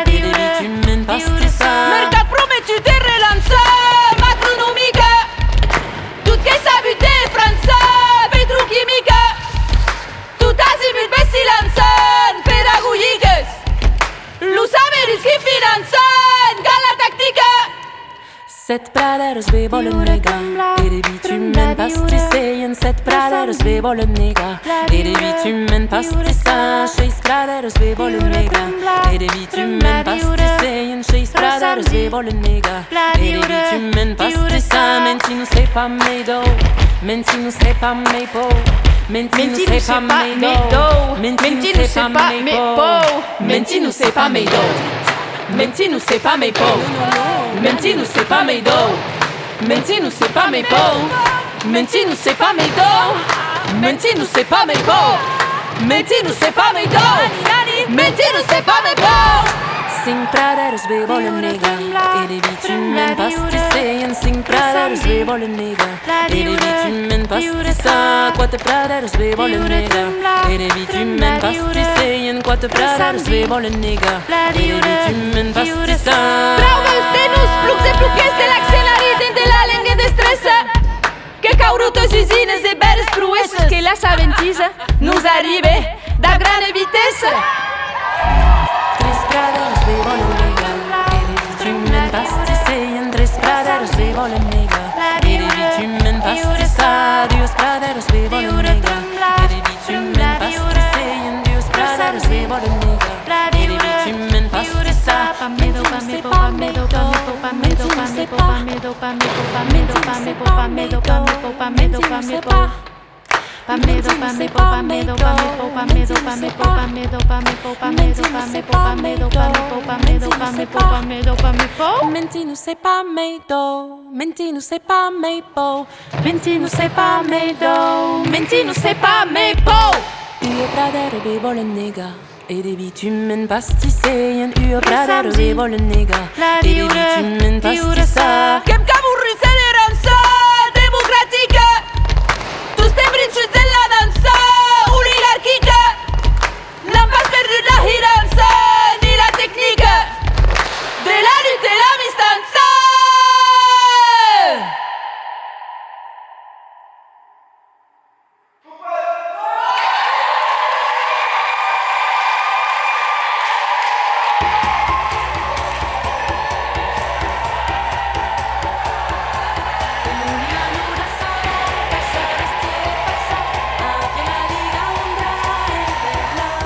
e de bitumen pastissa. Mercat prometu de relança, macronomica. Tot que s'ha vu de França, petroquímica. Tot azimut besilançant, pedagogiques. Los amerits que financen, galactàctica. Set praderes bé volen negar, e de bitumen pastisseien. Set praderes bé volen negar, e de bitumen pastissa. 6 praderes bé volen negar, e de bitumen pastisseien. 6 praderes bé volen negar, e de bitumen pastissa. Menti nu se pa meido, menti nu se pa mei po. Menti nu se pa meido, menti nu se pa mei po. Menti nu se pa meido, menti nu se pa mei po. Menti nu se pa meido, menti nu se pa mei po. Menti nu se pa meido, menti nu se pa mei po. Menti nu se pa meido, menti nu se pa mei po. 5 praderes bé volen negar, e de bitumen pastisseien. 5 praderes bé volen negar, e de bitumen pastissa. 4 praderes bé volen negar, e de bitumen pastisseien. 4 praderes bé volen negar, e de bitumen pastissa. Braues de nos plucs e pluques de l'accenari dins de la lengue destressa. Que caurotes usines e beres prouesses que la saventisa nous arribe da grande vitesse. 3 praderes bé volen negar, e de bitumen pastisseien. 3 praderes bé volen negar, e de bitumen pastissa. 2 praderes bé volen negar, e de bitumen pastisseien. 2 praderes bé volen negar, e de bitumen pastissa. Menti nu se pa meido, menti nu se pa, menti nu se pa. Menti nu se pa meido, menti nu se pa mei po. Menti nu se pa meido, menti nu se pa mei po. Ue pradere bé volen negar, e de bitumen pastisseien. Ue pradere bé volen negar, e de bitumen pastissa. Kem caburri